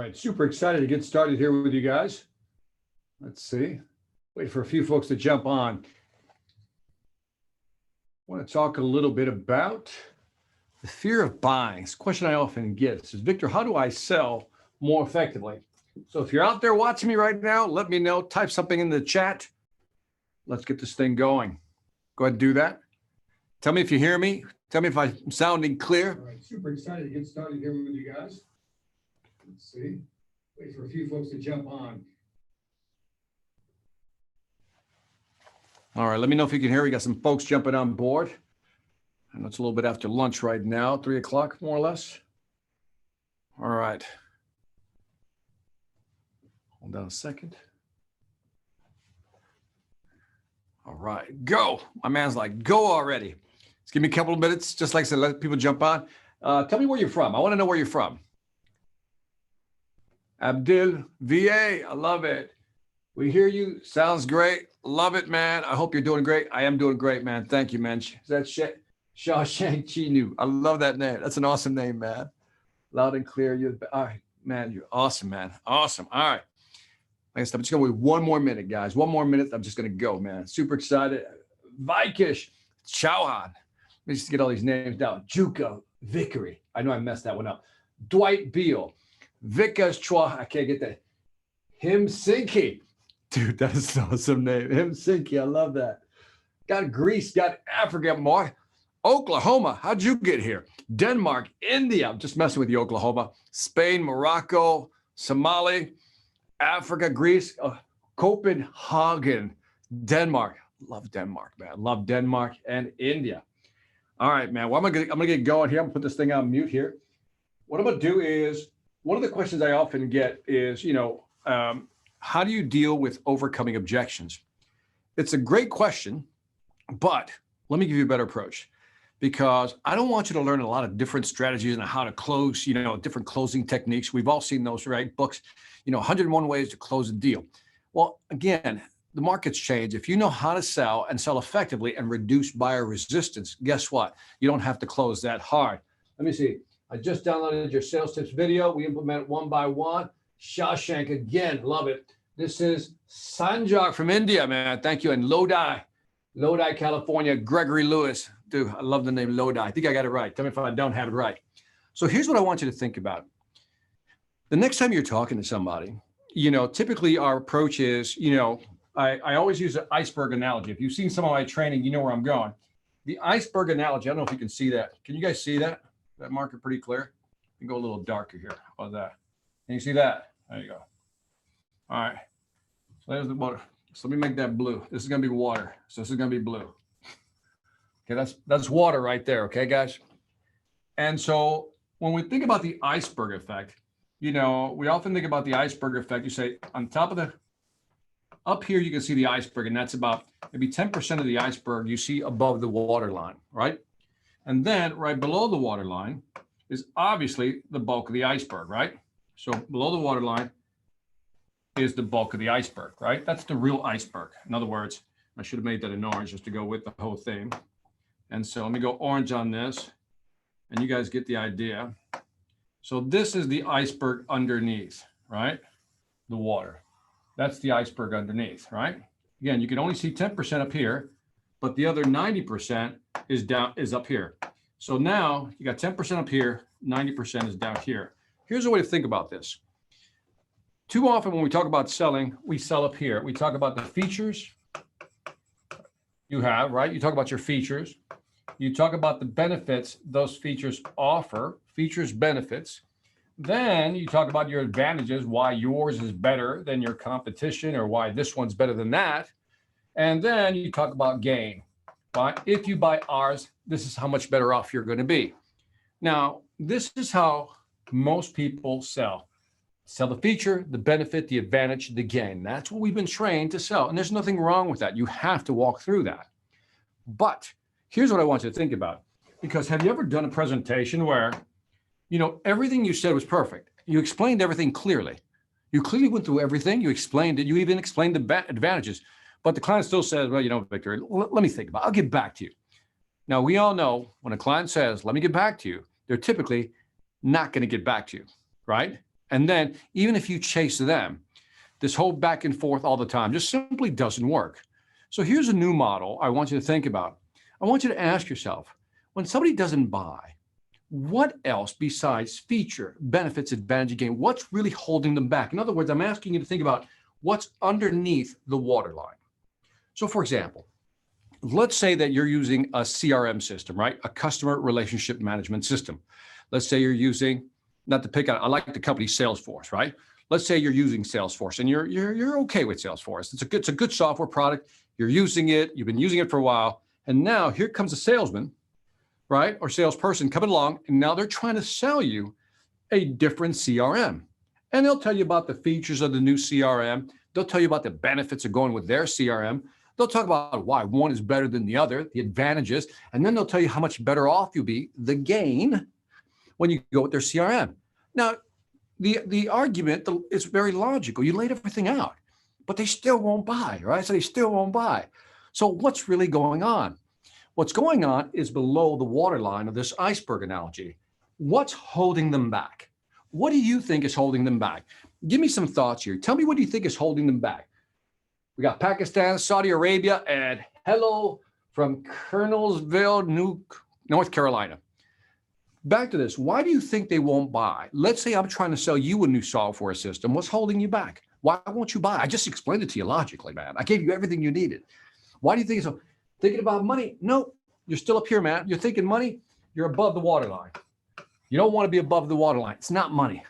right, super excited to get started here with you guys. Let's see. Wait for a few folks to jump on. I want to talk a little bit about the fear of buying. It's a question I often get. It says, Victor, how do I sell more effectively? So if you're out there watching me right now, let me know. Type something in the chat. Let's get this thing going. Go ahead and do that. Tell me if you hear me. Tell me if I'm sounding clear. All right, super excited to get started here with you guys. Let's see. Wait for a few folks to jump on. All right, let me know if you can hear. We got some folks jumping on board. I know it's a little bit after lunch right now, 3 o'clock, more or less. All right. Hold on a second. All right, go. My man's like, go already. Just give me a couple of minutes, just like I said, let people jump on. Tell me where you're from. I want to know where you're from. Abdul, VA, I love it. We hear you. Sounds great. Love it, man. I hope you're doing great. I am doing great, man. Thank you, man. Is that Shawshank Chinu? I love that name. That's an awesome name, man. Loud and clear. You're all right, man. You're awesome, man. Awesome. All right. I'm just going to wait 1 more minute, guys. 1 more minute. I'm just going to go, man. Super excited. Vikish, Chauhan. Let me just get all these names down. Juka, Vickery. I know I messed that one up. Dwight Beal. Vikas Chua. I can't get that. Helsinki. Dude, that is an awesome name. Helsinki. I love that. Got Greece. Got Africa. More. Oklahoma. How'd you get here? Denmark. India. I'm just messing with you, Oklahoma. Spain. Morocco. Somali. Africa. Greece. Copenhagen. Denmark. Love Denmark, man. Love Denmark and India. All right, man. Well, I'm gonna get going here. I'm gonna put this thing on mute here. What I'm gonna do is, one of the questions I often get is, how do you deal with overcoming objections? It's a great question, but let me give you a better approach, because I don't want you to learn a lot of different strategies on how to close, different closing techniques. We've all seen those, right? Books, 101 ways to close a deal. Well, again, the market's changed. If you know how to sell and sell effectively and reduce buyer resistance, guess what? You don't have to close that hard. Let me see. I just downloaded your sales tips video. We implement it one by one. Shawshank again, love it. This is Sanjak from India, man. Thank you. And Lodi, California. Gregory Lewis. Dude, I love the name Lodi. I think I got it right. Tell me if I don't have it right. So here's what I want you to think about. The next time you're talking to somebody, typically our approach is, I always use an iceberg analogy. If you've seen some of my training, you know where I'm going. The iceberg analogy, I don't know if you can see that. Can you guys see that? That marker pretty clear? You can go a little darker here. How about that? Can you see that? There you go. All right. So there's the water. So let me make that blue. This is going to be water. So this is going to be blue. Okay, that's water right there. Okay, guys? And so when we think about the iceberg effect, we often think about the iceberg effect. You say on top of up here, you can see the iceberg, and that's about maybe 10% of the iceberg you see above the water line, right? And then right below the water line is obviously the bulk of the iceberg, right? So below the water line is the bulk of the iceberg, right? That's the real iceberg. In other words, I should have made that in orange just to go with the whole thing. And so let me go orange on this, and you guys get the idea. So this is the iceberg underneath, right? The water. That's the iceberg underneath, right? Again, you can only see 10% up here, but the other 90% is up here. So now you got 10% up here, 90% is down here. Here's a way to think about this. Too often when we talk about selling, we sell up here. We talk about the features you have, right? You talk about your features. You talk about the benefits those features offer, features, benefits. Then you talk about your advantages, why yours is better than your competition or why this one's better than that. And then you talk about gain. If you buy ours, this is how much better off you're going to be. Now, this is how most people sell. Sell the feature, the benefit, the advantage, the gain. That's what we've been trained to sell. And there's nothing wrong with that. You have to walk through that. But here's what I want you to think about. Because have you ever done a presentation where, everything you said was perfect? You explained everything clearly. You clearly went through everything. You explained it. You even explained the advantages. But the client still says, well, Victor, let me think about it. I'll get back to you. Now, we all know when a client says, let me get back to you, they're typically not going to get back to you, right? And then even if you chase them, this whole back and forth all the time just simply doesn't work. So here's a new model I want you to think about. I want you to ask yourself, when somebody doesn't buy, what else besides feature, benefits, advantage, gain, what's really holding them back? In other words, I'm asking you to think about what's underneath the waterline. So for example, let's say that you're using a CRM system, right? A customer relationship management system. Let's say you're using, not to pick out, I like the company Salesforce, right? Let's say you're using Salesforce and you're okay with Salesforce. It's a good software product. You're using it. You've been using it for a while. And now here comes a salesman, right? Or salesperson coming along. And now they're trying to sell you a different CRM. And they'll tell you about the features of the new CRM. They'll tell you about the benefits of going with their CRM. They'll talk about why one is better than the other, the advantages. And then they'll tell you how much better off you'll be, the gain, when you go with their CRM. Now, the argument is very logical. You laid everything out, but they still won't buy, right? So they still won't buy. So what's really going on? What's going on is below the waterline of this iceberg analogy. What's holding them back? What do you think is holding them back? Give me some thoughts here. Tell me what do you think is holding them back? We got Pakistan, Saudi Arabia, and hello from Colonelsville, North Carolina. Back to this. Why do you think they won't buy? Let's say I'm trying to sell you a new software system. What's holding you back? Why won't you buy? I just explained it to you logically, man. I gave you everything you needed. Why do you think so? Thinking about money? No, you're still up here, man. You're thinking money, you're above the waterline. You don't want to be above the waterline. It's not money.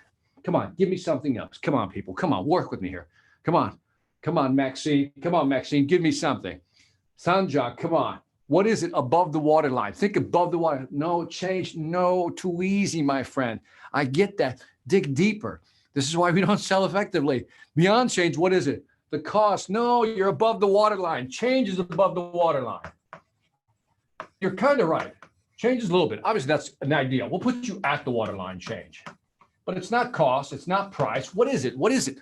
Come on, give me something else. Come on, people. Come on, work with me here. Come on. Come on, Maxine. Come on, Maxine. Give me something. Sanjay, come on. What is it above the waterline? Think above the water. No, change. No, too easy, my friend. I get that. Dig deeper. This is why we don't sell effectively. Beyond change, what is it? The cost. No, you're above the waterline. Change is above the waterline. You're kind of right. Change is a little bit. Obviously, that's an idea. We'll put you at the waterline change. But it's not cost. It's not price. What is it? What is it?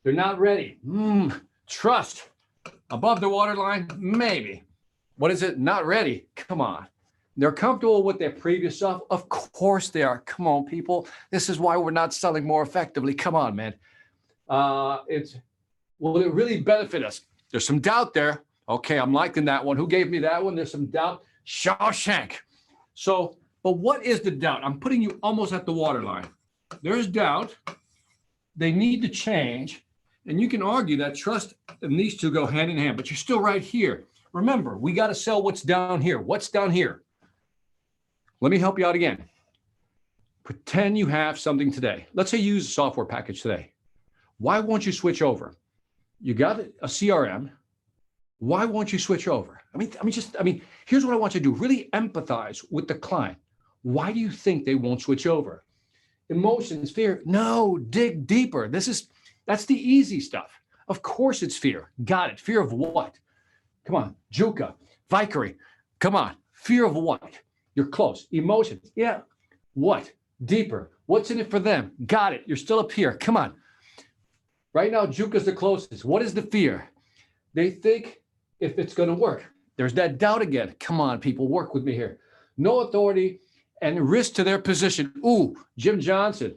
They're not ready. Trust. Above the waterline? Maybe. What is it? Not ready. Come on. They're comfortable with their previous stuff. Of course they are. Come on, people. This is why we're not selling more effectively. Come on, man. Will it really benefit us? There's some doubt there. Okay, I'm liking that one. Who gave me that one? There's some doubt. Shawshank. So, but what is the doubt? I'm putting you almost at the waterline. There's doubt. They need to change. And you can argue that trust and these two go hand in hand, but you're still right here. Remember, we got to sell what's down here. What's down here? Let me help you out again. Pretend you have something today. Let's say you use a software package today. Why won't you switch over? You got a CRM. Why won't you switch over? I mean, here's what I want you to do. Really empathize with the client. Why do you think they won't switch over? Emotions, fear. No, dig deeper. That's the easy stuff. Of course it's fear. Got it. Fear of what? Come on. Juka, Vickery. Come on. Fear of what? You're close. Emotions. Yeah. What? Deeper. What's in it for them? Got it. You're still up here. Come on. Right now, Juka's the closest. What is the fear? They think if it's going to work. There's that doubt again. Come on, people. Work with me here. No authority and risk to their position. Ooh, Jim Johnson.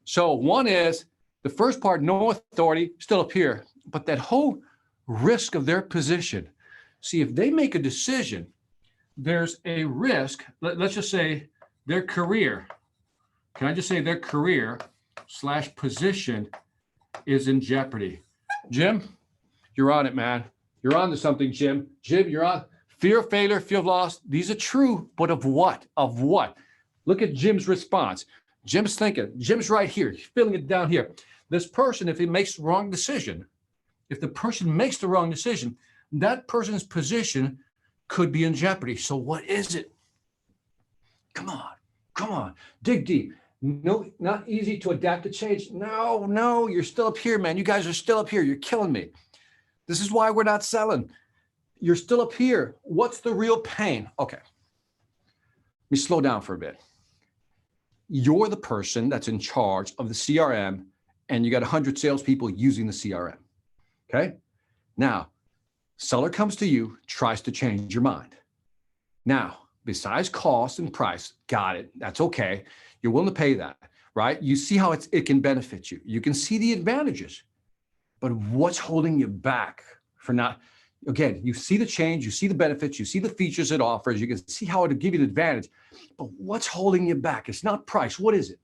So one is the first part, no authority, still up here. But that whole risk of their position. See, if they make a decision, there's a risk. Let's just say their career. Can I just say their career / position is in jeopardy? Jim, you're on it, man. You're on to something, Jim. Jim, you're on. Fear of failure, fear of loss. These are true, but of what? Of what? Look at Jim's response. Jim's thinking. Jim's right here. He's feeling it down here. This person, if he makes the wrong decision, if the person makes the wrong decision, that person's position could be in jeopardy. So what is it? Come on, dig deep. No, not easy to adapt to change. No, you're still up here, man. You guys are still up here. You're killing me. This is why we're not selling. You're still up here. What's the real pain? Okay. Let me slow down for a bit. You're the person that's in charge of the CRM, and you got 100 salespeople using the CRM. Okay. Now, seller comes to you, tries to change your mind. Now, besides cost and price, got it. That's okay. You're willing to pay that. right? You see how it can benefit you. You can see the advantages, but what's holding you back for not, again, you see the change, you see the benefits, you see the features it offers, you can see how it'll give you an advantage, but what's holding you back? It's not price. What is it?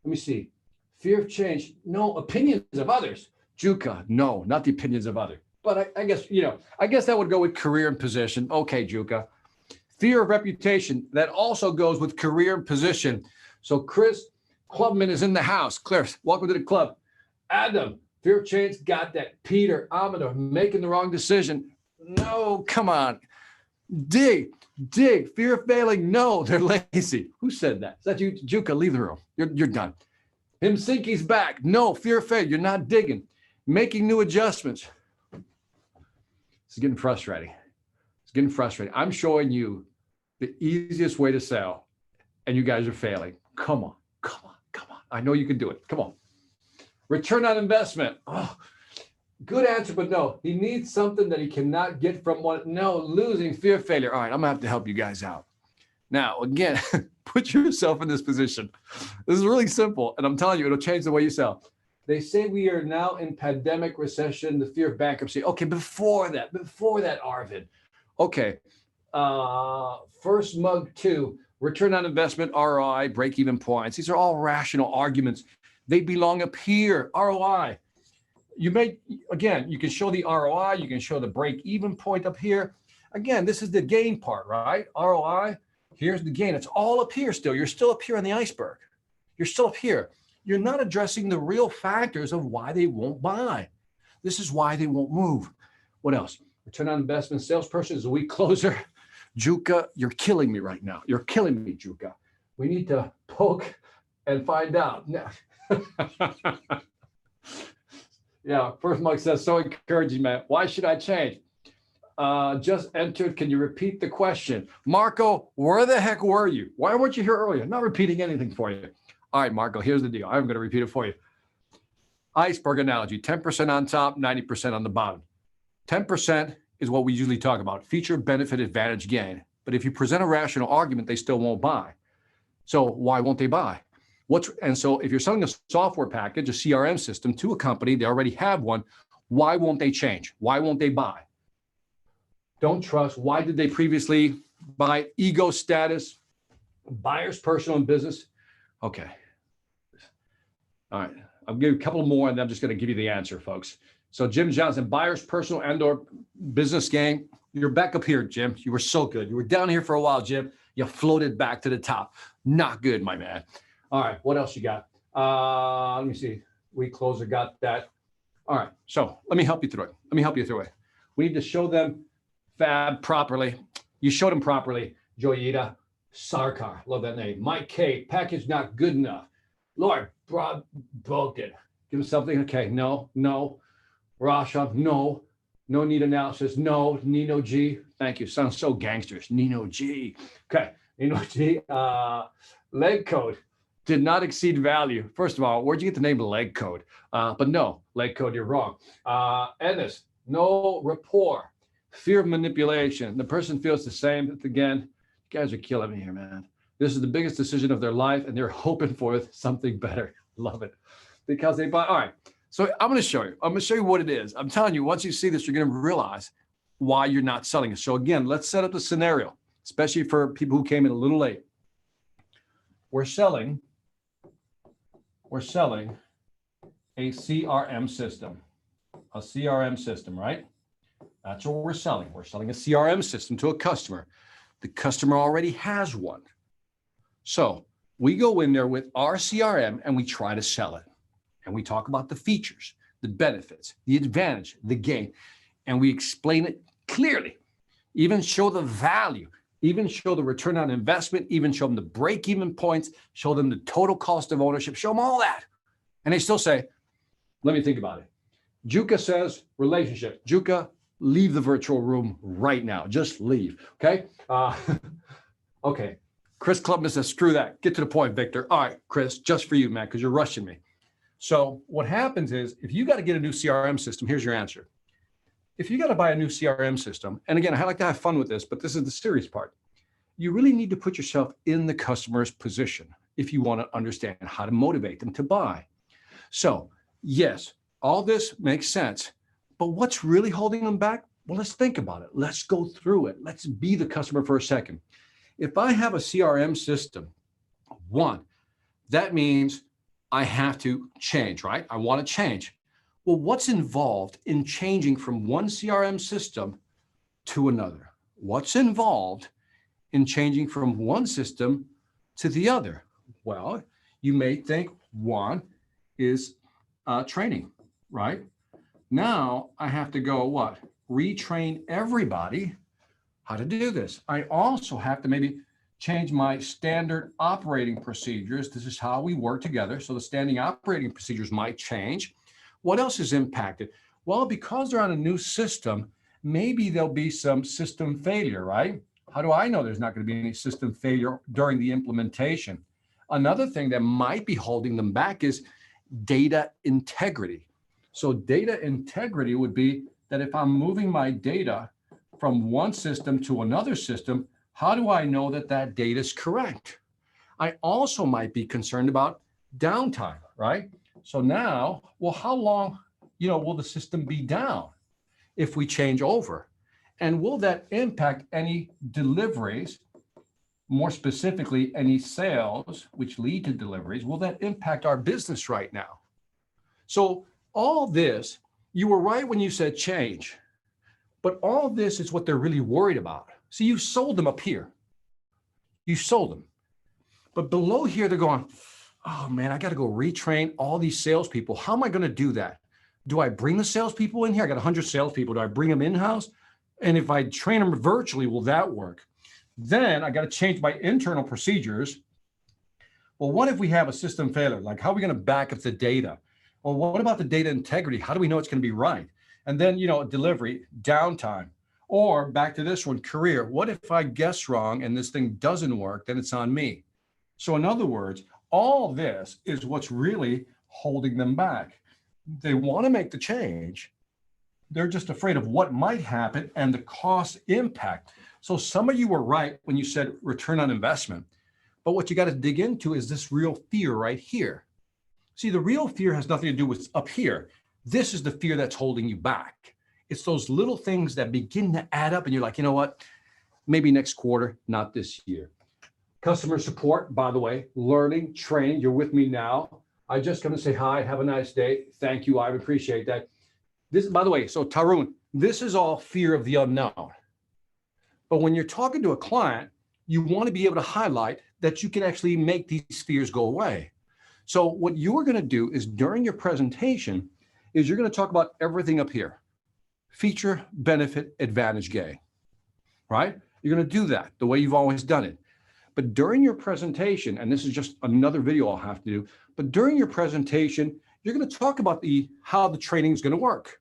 Let me see. Fear of change. No, opinions of others. Juka, no, not the opinions of others. But I guess, I guess that would go with career and position. Okay, Juka. Fear of reputation. That also goes with career and position. So Chris Clubman is in the house. Chris, welcome to the club. Adam, fear of change, got that. Peter, Amador, making the wrong decision. No, come on. Dig, fear of failing. No, they're lazy. Who said that? Is that you? Juka, leave the room. You're done. Himsinki's back. No, fear of failure. You're not digging. Making new adjustments. It's getting frustrating. It's getting frustrating. I'm showing you the easiest way to sell, and you guys are failing. Come on. I know you can do it. Come on. Return on investment. Oh, good answer, but no. He needs something that he cannot get from one. No, losing, fear of failure. All right, I'm going to have to help you guys out. Now, again, put yourself in this position. This is really simple, and I'm telling you, it'll change the way you sell. They say we are now in pandemic recession, the fear of bankruptcy. Okay, before that, Arvid. Okay, first mug 2, return on investment, ROI, break-even points. These are all rational arguments. They belong up here, ROI. You can show the ROI, you can show the break-even point up here. Again, this is the gain part, right? ROI, here's the gain. It's all up here still. You're still up here on the iceberg. You're still up here. You're not addressing the real factors of why they won't buy. This is why they won't move. What else? Return on investment, salesperson is a weak closer. Juka, you're killing me right now. You're killing me, Juka. We need to poke and find out. Yeah, first mug says, so encouraging, man. Why should I change? Just entered. Can you repeat the question? Marco, where the heck were you? Why weren't you here earlier? I'm not repeating anything for you. All right, Marco, here's the deal. I'm going to repeat it for you. Iceberg analogy, 10% on top, 90% on the bottom. 10% is what we usually talk about, feature, benefit, advantage, gain. But if you present a rational argument, they still won't buy. So why won't they buy? And so if you're selling a software package, a CRM system to a company, they already have one, why won't they change? Why won't they buy? Don't trust. Why did they previously buy? Ego status, buyer's personal and business. Okay. All right. I'll give you a couple more and I'm just going to give you the answer, folks. So Jim Johnson, buyer's personal and or business gain. You're back up here, Jim. You were so good. You were down here for a while, Jim. You floated back to the top. Not good, my man. All right. What else you got? Let me see. Week closer got that. All right. So let me help you through it. We need to show them Fab properly. You showed them properly. Joyita Sarkar. Love that name. Mike K. Package not good enough. Lord, broke it. Give him something. Okay. No. Rasha, no need analysis. No. Nino G. Thank you. Sounds so gangsters. Nino G. Okay. Nino G. Leg code did not exceed value. First of all, where'd you get the name leg code? But no, leg code, you're wrong. Ennis, no rapport. Fear of manipulation. The person feels the same. Again, you guys are killing me here, man. This is the biggest decision of their life, and they're hoping for something better. Love it. Because they buy. All right. So I'm going to show you. I'm going to show you what it is. I'm telling you, once you see this, you're going to realize why you're not selling it. So again, let's set up the scenario, especially for people who came in a little late. We're selling a CRM system. A CRM system, right? That's what we're selling. We're selling a CRM system to a customer. The customer already has one. So we go in there with our CRM and we try to sell it. And we talk about the features, the benefits, the advantage, the gain. And we explain it clearly, even show the value, even show the return on investment, even show them the break-even points, show them the total cost of ownership, show them all that. And they still say, let me think about it. Juka says relationship. Juka, leave the virtual room right now. Just leave, okay? Okay. Chris Clubman says, screw that. Get to the point, Victor. All right, Chris, just for you, man, because you're rushing me. So what happens is, if you got to get a new CRM system, here's your answer. If you got to buy a new CRM system, and again, I like to have fun with this, but this is the serious part. You really need to put yourself in the customer's position. if you want to understand how to motivate them to buy. So yes, all this makes sense, but what's really holding them back? Well, let's think about it. Let's go through it. Let's be the customer for a second. If I have a CRM system, one, that means I have to change, right? I want to change. Well, what's involved in changing from one CRM system to another? What's involved in changing from one system to the other? Well, you may think one is training, right? Now I have to go what? Retrain everybody how to do this. I also have to maybe change my standard operating procedures. This is how we work together. So the standing operating procedures might change. What else is impacted? Well, because they're on a new system, maybe there'll be some system failure, right? How do I know there's not going to be any system failure during the implementation? Another thing that might be holding them back is data integrity. So data integrity would be that if I'm moving my data from one system to another system, how do I know that that data is correct? I also might be concerned about downtime, right? So now, well, how long, will the system be down if we change over? And will that impact any deliveries, more specifically, any sales which lead to deliveries? Will that impact our business right now? So all this, you were right when you said change, but all this is what they're really worried about. See, you sold them up here. You sold them. But below here, they're going, oh man, I got to go retrain all these salespeople. How am I going to do that? Do I bring the salespeople in here? I got 100 salespeople. Do I bring them in-house? And if I train them virtually, will that work? Then I got to change my internal procedures. Well, what if we have a system failure? Like, how are we going to back up the data? Well, what about the data integrity? How do we know it's going to be right? And then, delivery, downtime. Or back to this one, career. What if I guess wrong and this thing doesn't work? Then it's on me. So in other words, all this is what's really holding them back. They want to make the change. They're just afraid of what might happen and the cost impact. So some of you were right when you said return on investment. But what you got to dig into is this real fear right here. See, the real fear has nothing to do with up here. This is the fear that's holding you back. It's those little things that begin to add up and you're like, you know what? Maybe next quarter, not this year. Customer support, by the way, learning, training, you're with me now. I just going to say hi, have a nice day. Thank you, I appreciate that. This, by the way, so Tarun, this is all fear of the unknown. But when you're talking to a client, you want to be able to highlight that you can actually make these fears go away. So what you are going to do is during your presentation is you're going to talk about everything up here. Feature, benefit, advantage, gain, right? You're going to do that the way you've always done it. But during your presentation, and this is just another video I'll have to do, but during your presentation, you're going to talk about how the training is going to work.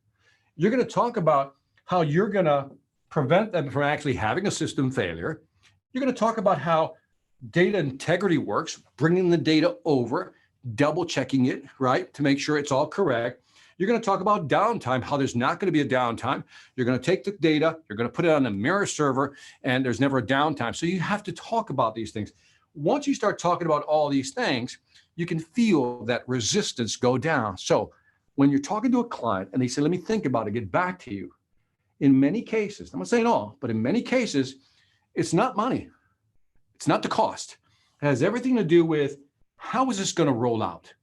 You're going to talk about how you're going to prevent them from actually having a system failure. You're going to talk about how data integrity works, bringing the data over, double checking it, right, to make sure it's all correct. You're going to talk about downtime, how there's not going to be a downtime. You're going to take the data, you're going to put it on a mirror server, and there's never a downtime. So you have to talk about these things. Once you start talking about all these things, you can feel that resistance go down. So when you're talking to a client and they say, let me think about it, get back to you. In many cases, I'm not saying all, but in many cases, it's not money. It's not the cost. It has everything to do with how is this going to roll out?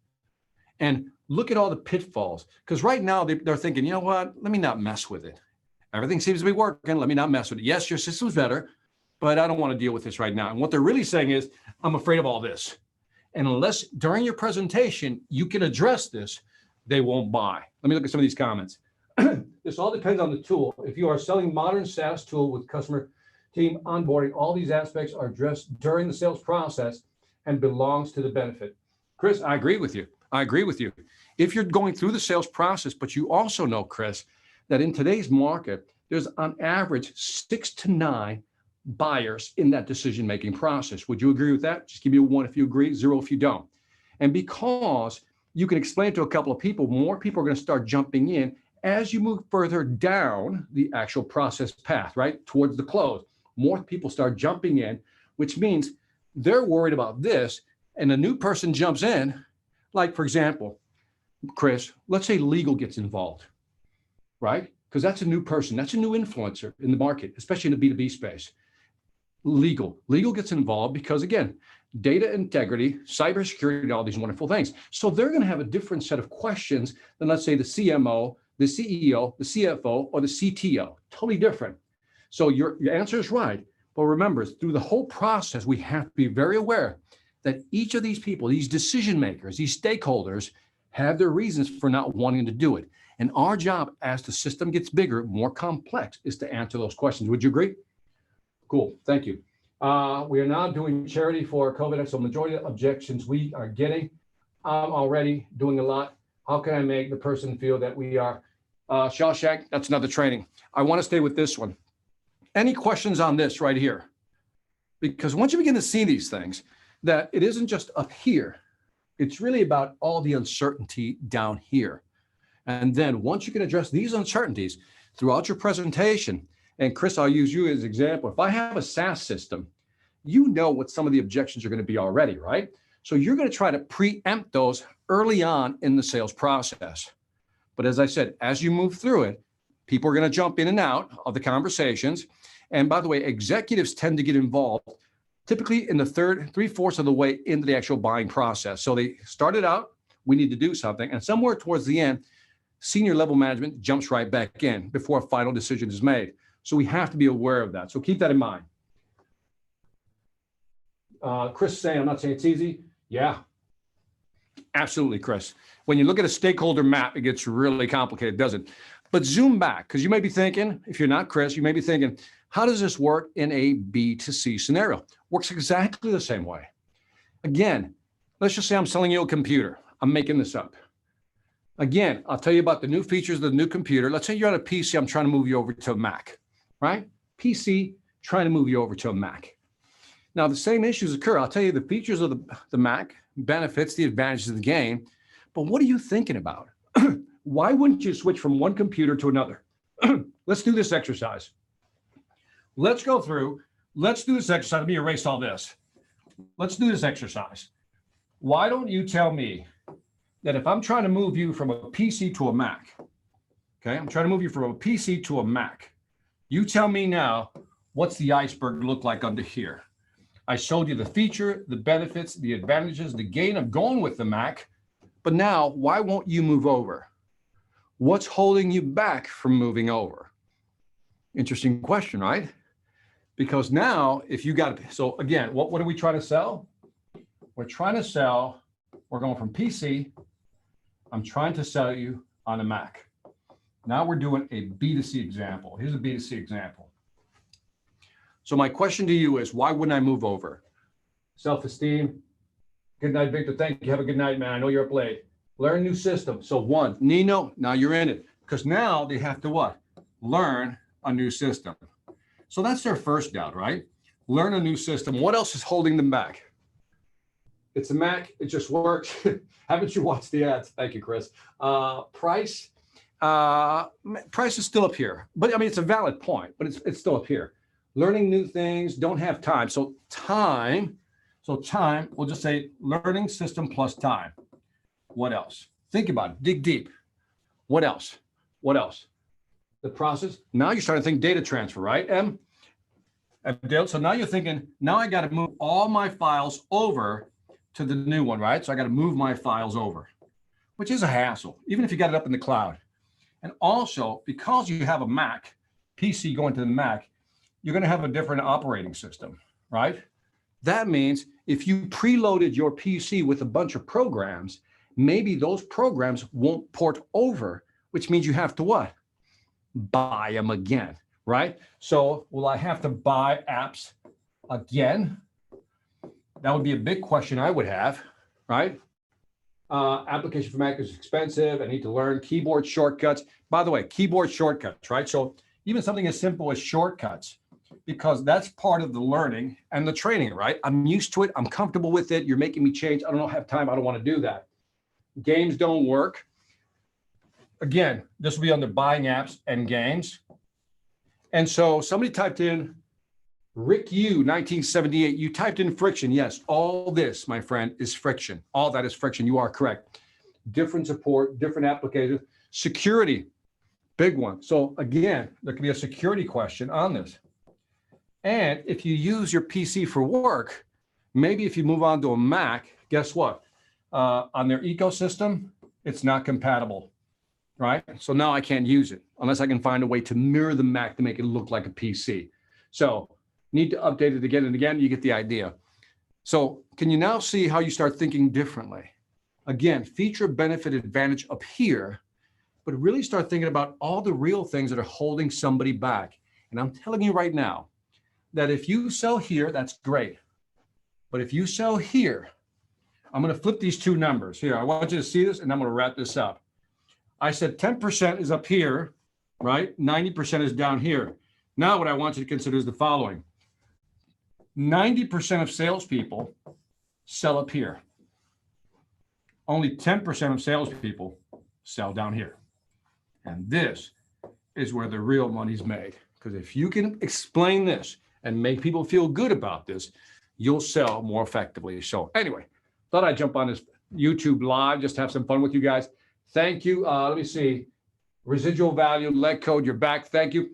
And look at all the pitfalls, because right now they're thinking, you know what, let me not mess with it. Everything seems to be working. Let me not mess with it. Yes, your system's better, but I don't want to deal with this right now. And what they're really saying is, I'm afraid of all this. And unless during your presentation, you can address this, they won't buy. Let me look at some of these comments. This all depends on the tool. If you are selling modern SaaS tool with customer team onboarding, all these aspects are addressed during the sales process and belongs to the benefit. Chris, I agree with you. I agree with you. If you're going through the sales process, but you also know, Chris, that in today's market, there's on average 6 to 9 buyers in that decision-making process. Would you agree with that? Just give me a 1 if you agree, 0 if you don't. And because you can explain to a couple of people, more people are going to start jumping in as you move further down the actual process path, right? Towards the close, more people start jumping in, which means they're worried about this. and a new person jumps in, like for example, Chris, let's say legal gets involved, right? Because that's a new person, that's a new influencer in the market, especially in the B2B space. Legal gets involved because again, data integrity, cybersecurity, all these wonderful things. So they're going to have a different set of questions than let's say the CMO, the CEO, the CFO, or the CTO, totally different. So your answer is right. But remember, through the whole process, we have to be very aware that each of these people, these decision makers, these stakeholders have their reasons for not wanting to do it. And our job as the system gets bigger, more complex, is to answer those questions. Would you agree? Cool, thank you. We are now doing charity for COVID. So majority of objections we are getting, I'm already doing a lot. How can I make the person feel that we are? Shawshank, that's another training. I want to stay with this one. Any questions on this right here? Because once you begin to see these things, that it isn't just up here, it's really about all the uncertainty down here. And then once you can address these uncertainties throughout your presentation, and Chris, I'll use you as an example. If I have a SaaS system, you know what some of the objections are going to be already, right? So you're going to try to preempt those early on in the sales process. But as I said, as you move through it, people are going to jump in and out of the conversations. And by the way, executives tend to get involved typically in the three-fourths of the way into the actual buying process. So they started out, we need to do something. And somewhere towards the end, senior level management jumps right back in before a final decision is made. So we have to be aware of that. So keep that in mind. Chris saying, I'm not saying it's easy. Yeah, absolutely, Chris. When you look at a stakeholder map, it gets really complicated, doesn't it? But zoom back, because you may be thinking, if you're not Chris, you may be thinking, how does this work in a B2C scenario? Works exactly the same way. Again, let's just say I'm selling you a computer. I'm making this up. Again, I'll tell you about the new features of the new computer. Let's say you're on a PC, I'm trying to move you over to a Mac, right? PC, trying to move you over to a Mac. Now, the same issues occur. I'll tell you the features of the Mac, benefits, the advantages of the game, but what are you thinking about? Why wouldn't you switch from one computer to another? Let's do this exercise. Let's go through, let's do this exercise. Let me erase all this. Let's do this exercise. Why don't you tell me that if I'm trying to move you from a PC to a Mac, okay, I'm trying to move you from a PC to a Mac, you tell me now, what's the iceberg look like under here? I showed you the feature, the benefits, the advantages, the gain of going with the Mac, but now why won't you move over? What's holding you back from moving over? Interesting question, right? Because now if you got, so again, what are we trying to sell? We're trying to sell, we're going from PC, I'm trying to sell you on a Mac. Now we're doing a B2C example. Here's a B2C example. So my question to you is, why wouldn't I move over? Self-esteem. Good night, Victor. Thank you. Have a good night, man. I know you're up late. Learn new system. So one, Nino, now you're in it. Because now they have to what? Learn a new system. So that's their first doubt, right? Learn a new system. What else is holding them back? It's a Mac. It just works. Haven't you watched the ads? Thank you, Chris. Price. Price is still up here. But I mean, it's a valid point, but it's still up here. Learning new things, don't have time. So time, we'll just say learning system plus time. What else? Think about it, dig deep. What else? What else? The process. Now you're starting to think data transfer, right, Em? So now you're thinking, now I got to move all my files over to the new one, right? So I got to move my files over, which is a hassle, even if you got it up in the cloud. And also, because you have a Mac, PC going to the Mac, you're going to have a different operating system, right? That means if you preloaded your PC with a bunch of programs, maybe those programs won't port over, which means you have to what? Buy them again, right? So will I have to buy apps again? That would be a big question I would have, right? Application for Mac is expensive. I need to learn keyboard shortcuts. By the way, keyboard shortcuts, right? So even something as simple as shortcuts, because that's part of the learning and the training, right? I'm used to it. I'm comfortable with it. You're making me change. I don't have time. I don't want to do that. Games don't work. Again, this will be under buying apps and games. And so somebody typed in, Rick U, 1978, you typed in friction. Yes, all this, my friend, is friction. All that is friction. You are correct. Different support, different applications. Security, big one. So again, there could be a security question on this. And if you use your PC for work, maybe if you move on to a Mac, guess what? On their ecosystem, it's not compatible, right? So now I can't use it unless I can find a way to mirror the Mac to make it look like a PC. So need to update it again and again. You get the idea. So can you now see how you start thinking differently? Again, feature, benefit, advantage up here, but really start thinking about all the real things that are holding somebody back. And I'm telling you right now that if you sell here, that's great. But if you sell here, I'm going to flip these two numbers here. I want you to see this, and I'm going to wrap this up. I said 10% is up here, right? 90% is down here. Now what I want you to consider is the following. 90% of salespeople sell up here. Only 10% of salespeople sell down here. And this is where the real money's made. Because if you can explain this and make people feel good about this, you'll sell more effectively. So anyway, thought I'd jump on this YouTube live, just have some fun with you guys. Thank you. Let me see. Residual value, leg code, you're back. Thank you.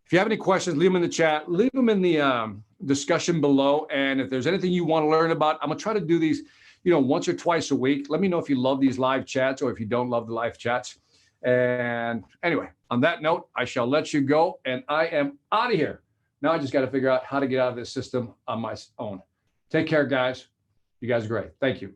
If you have any questions, leave them in the chat. Leave them in the discussion below. And if there's anything you want to learn about, I'm going to try to do these, once or twice a week. Let me know if you love these live chats or if you don't love the live chats. And anyway, on that note, I shall let you go. And I am out of here. Now I just got to figure out how to get out of this system on my own. Take care, guys. You guys are great. Thank you.